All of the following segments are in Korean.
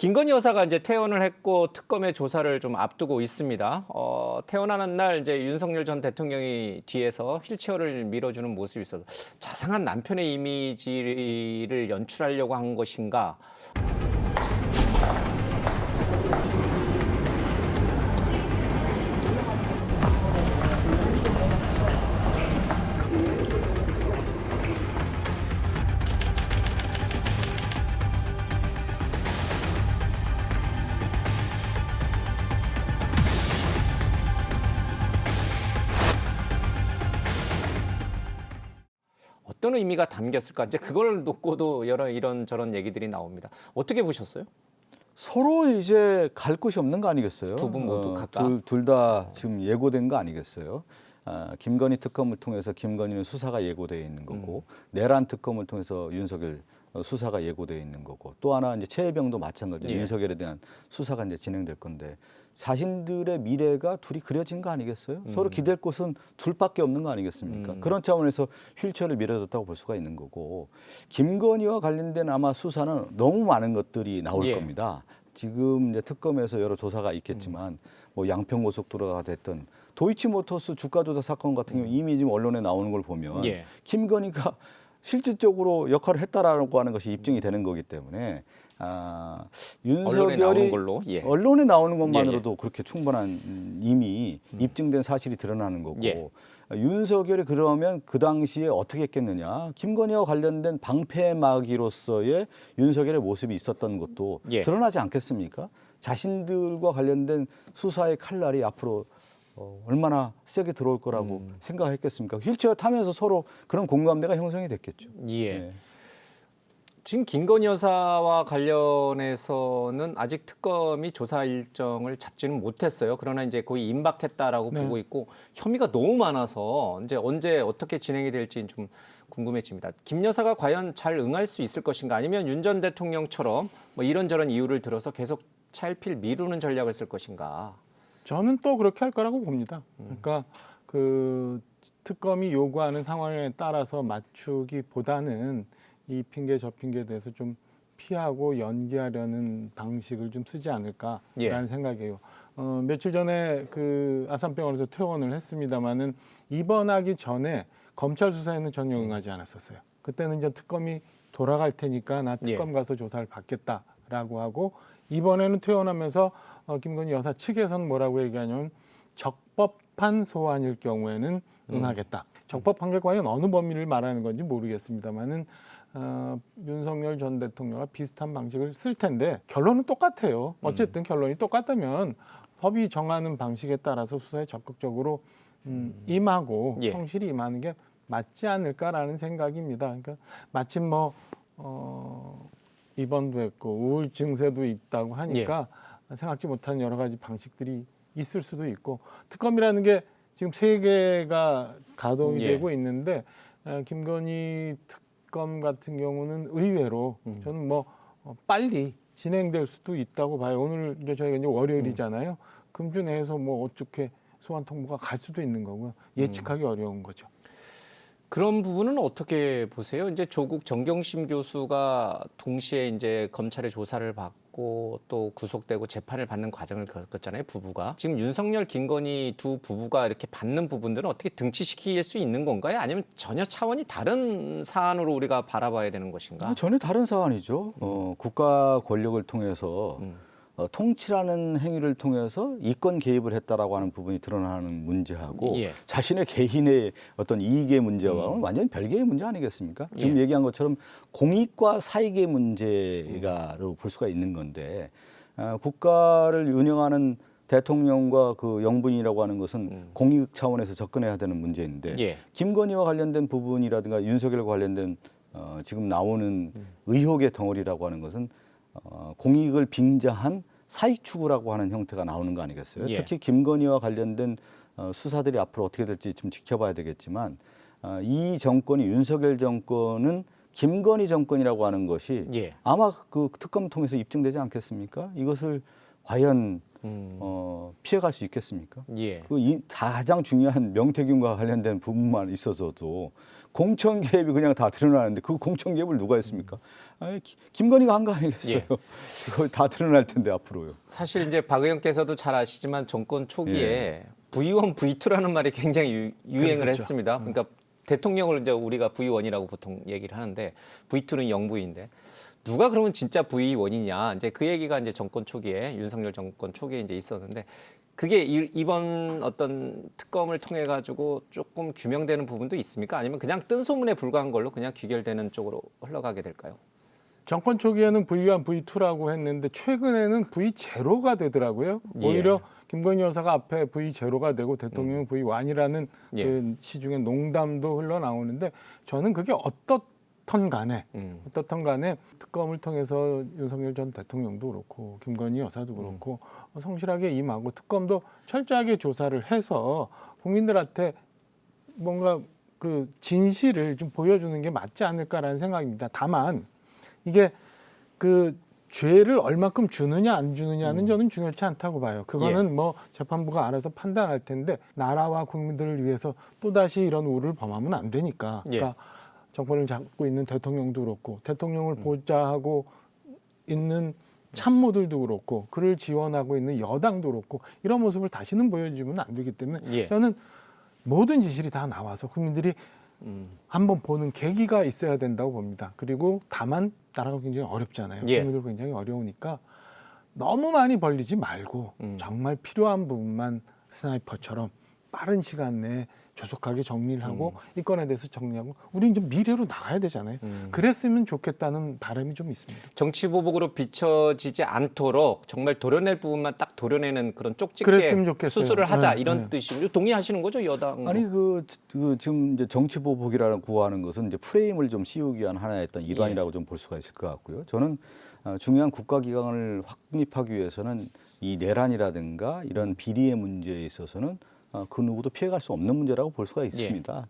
김건희 여사가 이제 퇴원을 했고 특검의 조사를 좀 앞두고 있습니다. 퇴원하는 날 이제 윤석열 전 대통령이 뒤에서 휠체어를 밀어주는 모습이 있어서 자상한 남편의 이미지를 연출하려고 한 것인가? 어떤 의미가 담겼을까? 이제 그걸 놓고도 여러 이런저런 얘기들이 나옵니다. 어떻게 보셨어요? 서로 이제 갈 곳이 없는 거 아니겠어요? 두 분 모두 각각? 둘 다 지금 예고된 거 아니겠어요? 김건희 특검을 통해서 김건희는 수사가 예고되어 있는 거고 내란 특검을 통해서 윤석열 수사가 예고되어 있는 거고 또 하나 이제 최혜병도 마찬가지로 예. 윤석열에 대한 수사가 이제 진행될 건데 자신들의 미래가 둘이 그려진 거 아니겠어요? 서로 기댈 곳은 둘밖에 없는 거 아니겠습니까? 그런 차원에서 휠체어를 밀어줬다고 볼 수가 있는 거고 김건희와 관련된 아마 수사는 너무 많은 것들이 나올 예. 겁니다. 지금 이제 특검에서 여러 조사가 있겠지만 뭐 양평고속도로가 됐든 도이치모터스 주가 조작 사건 같은 경우 이미 지금 언론에 나오는 걸 보면 예. 김건희가 실질적으로 역할을 했다라고 하는 것이 입증이 되는 거기 때문에 언론에 나오는 윤석열이 걸로? 예. 언론에 나오는 것만으로도 그렇게 충분한 이미 입증된 사실이 드러나는 거고 예. 윤석열이 그러면 그 당시에 어떻게 했겠느냐. 김건희와 관련된 방패막이로서의 윤석열의 모습이 있었던 것도 예. 드러나지 않겠습니까? 자신들과 관련된 수사의 칼날이 앞으로 얼마나 세게 들어올 거라고 생각했겠습니까? 휠체어 타면서 서로 그런 공감대가 형성이 됐겠죠. 예. 네. 지금 김건희 여사와 관련해서는 아직 특검이 조사 일정을 잡지는 못했어요. 그러나 이제 거의 임박했다라고 보고 있고 혐의가 너무 많아서 이제 언제 어떻게 진행이 될지 좀 궁금해집니다. 김 여사가 과연 잘 응할 수 있을 것인가 아니면 윤 전 대통령처럼 뭐 이런저런 이유를 들어서 계속 차일피일 미루는 전략을 쓸 것인가? 저는 또 그렇게 할 거라고 봅니다. 그러니까 그 특검이 요구하는 상황에 따라서 맞추기보다는 이 핑계 저 핑계에 대해서 좀 피하고 연기하려는 방식을 좀 쓰지 않을까라는 예. 생각이에요. 며칠 전에 그 아산병원에서 퇴원을 했습니다마는 입원하기 전에 검찰 수사에는 전혀 응하지 않았었어요. 그때는 이제 특검이 돌아갈 테니까 나 특검 가서 조사를 받겠다라고 하고 이번에는 퇴원하면서 김건희 여사 측에서는 뭐라고 얘기하냐면 적법한 소환일 경우에는 응하겠다. 적법한 게 과연 어느 범위를 말하는 건지 모르겠습니다만은 윤석열 전 대통령과 비슷한 방식을 쓸 텐데 결론은 똑같아요. 어쨌든 결론이 똑같다면 법이 정하는 방식에 따라서 수사에 적극적으로 임하고 예. 성실히 임하는 게 맞지 않을까라는 생각입니다. 그러니까 마침 뭐 입원도 했고 우울 증세도 있다고 하니까 생각지 못한 여러 가지 방식들이 있을 수도 있고 특검이라는 게 지금 3개가 가동이 되고 있는데 김건희 특검 같은 경우는 의외로 저는 뭐 빨리 진행될 수도 있다고 봐요. 오늘 이제 저희가 이제 월요일이잖아요. 금주 내에서 뭐 어떻게 소환 통보가 갈 수도 있는 거고요. 예측하기 어려운 거죠. 그런 부분은 어떻게 보세요? 이제 조국 정경심 교수가 동시에 이제 검찰의 조사를 받고 또 구속되고 재판을 받는 과정을 겪었잖아요, 부부가. 지금 윤석열, 김건희 두 부부가 이렇게 받는 부분들은 어떻게 등치시킬 수 있는 건가요? 아니면 전혀 차원이 다른 사안으로 우리가 바라봐야 되는 것인가? 전혀 다른 사안이죠. 국가 권력을 통해서 통치라는 행위를 통해서 이권 개입을 했다라고 하는 부분이 드러나는 문제하고 자신의 개인의 어떤 이익의 문제와는 완전히 별개의 문제 아니겠습니까? 지금 얘기한 것처럼 공익과 사익의 문제가로 볼 수가 있는 건데 국가를 운영하는 대통령과 그 영부인이라고 하는 것은 공익 차원에서 접근해야 되는 문제인데 김건희와 관련된 부분이라든가 윤석열과 관련된 지금 나오는 의혹의 덩어리라고 하는 것은 공익을 빙자한 사익 추구라고 하는 형태가 나오는 거 아니겠어요? 특히 김건희와 관련된 수사들이 앞으로 어떻게 될지 좀 지켜봐야 되겠지만 이 정권이 윤석열 정권은 김건희 정권이라고 하는 것이 아마 그 특검 통해서 입증되지 않겠습니까? 이것을 과연 피해갈 수 있겠습니까? 예. 가장 중요한 명태균과 관련된 부분만 있어서도 공천 개입이 그냥 다 드러나는데 그 공천 개입을 누가 했습니까? 김건희가 한 거 아니겠어요? 예. 그거 다 드러날 텐데 앞으로요. 사실 이제 박 의원께서도 잘 아시지만 정권 초기에 V1, V2라는 말이 굉장히 유행을 그랬었죠. 했습니다. 그러니까 대통령을 이제 우리가 V1이라고 보통 얘기를 하는데 V2는 영부인데 누가 그러면 진짜 V1이냐 이제 그 얘기가 이제 정권 초기에 윤석열 정권 초기에 이제 있었는데 그게 이번 어떤 특검을 통해 가지고 조금 규명되는 부분도 있습니까? 아니면 그냥 뜬 소문에 불과한 걸로 그냥 귀결되는 쪽으로 흘러가게 될까요? 정권 초기에는 V1, V2라고 했는데 최근에는 V0가 되더라고요. 오히려 김건희 여사가 앞에 V0가 되고 대통령은 V1이라는 그 시중에 농담도 흘러나오는데 저는 그게 어떻든 간에 특검을 통해서 윤석열 전 대통령도 그렇고 김건희 여사도 그렇고 성실하게 임하고 특검도 철저하게 조사를 해서 국민들한테 뭔가 그 진실을 좀 보여주는 게 맞지 않을까라는 생각입니다. 다만 이게 그 죄를 얼마큼 주느냐 안 주느냐는 저는 중요치 않다고 봐요. 그거는 뭐 재판부가 알아서 판단할 텐데 나라와 국민들을 위해서 또다시 이런 우를 범하면 안 되니까. 그러니까 정권을 잡고 있는 대통령도 그렇고 대통령을 보좌하고 있는 참모들도 그렇고 그를 지원하고 있는 여당도 그렇고 이런 모습을 다시는 보여주면 안 되기 때문에 저는 모든 진실이 다 나와서 국민들이 한번 보는 계기가 있어야 된다고 봅니다. 그리고 다만 나라가 굉장히 어렵잖아요. 국민들 굉장히 어려우니까 너무 많이 벌리지 말고 정말 필요한 부분만 스나이퍼처럼 빠른 시간 내에 조속하게 정리를 하고 이 건에 대해서 정리하고 우리는 좀 미래로 나가야 되잖아요. 그랬으면 좋겠다는 바람이 좀 있습니다. 정치 보복으로 비춰지지 않도록 정말 도려낼 부분만 딱 도려내는 그런 쪽집게 그랬으면 좋겠어요. 수술을 하자 이런 뜻이고 동의하시는 거죠 여당? 아니 그 지금 이제 정치 보복이라는 구호하는 것은 이제 프레임을 좀 씌우기 위한 하나의 어떤 일환이라고 좀 볼 수가 있을 것 같고요. 저는 중요한 국가기관을 확립하기 위해서는 이 내란이라든가 이런 비리의 문제에 있어서는 그 누구도 피해갈 수 없는 문제라고 볼 수가 있습니다.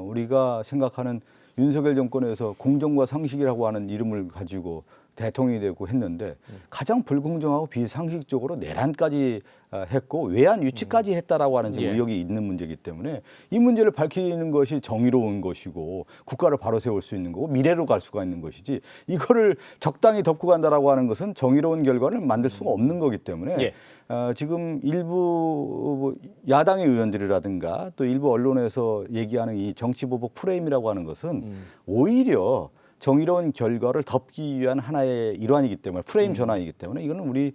우리가 생각하는 윤석열 정권에서 공정과 상식이라고 하는 이름을 가지고 대통령이 되고 했는데 가장 불공정하고 비상식적으로 내란까지 했고 외환 유치까지 했다라고 하는 지금 의혹이 있는 문제이기 때문에 이 문제를 밝히는 것이 정의로운 것이고 국가를 바로 세울 수 있는 거고 미래로 갈 수가 있는 것이지 이거를 적당히 덮고 간다라고 하는 것은 정의로운 결과를 만들 수가 없는 거기 때문에 지금 일부 야당의 의원들이라든가 또 일부 언론에서 얘기하는 이 정치보복 프레임이라고 하는 것은 오히려 정의로운 결과를 덮기 위한 하나의 일환이기 때문에 프레임 전환이기 때문에 이거는 우리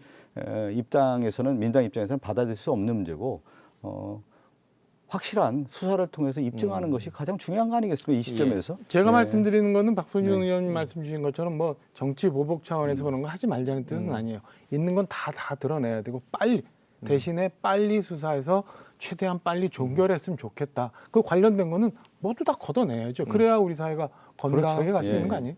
입장에서는 민당 입장에서는 받아들일 수 없는 문제고 확실한 수사를 통해서 입증하는 것이 가장 중요한 거 아니겠습니까? 이 시점에서. 제가 말씀드리는 거는 박선준 의원님 말씀 주신 것처럼 뭐 정치 보복 차원에서 그런 거 하지 말자는 뜻은 아니에요. 있는 건 다 드러내야 되고 빨리 대신에 빨리 수사해서 최대한 빨리 종결했으면 좋겠다. 그 관련된 거는 모두 다 걷어내야죠. 그래야 우리 사회가 건강하게 갈 수 있는 거 아니에요?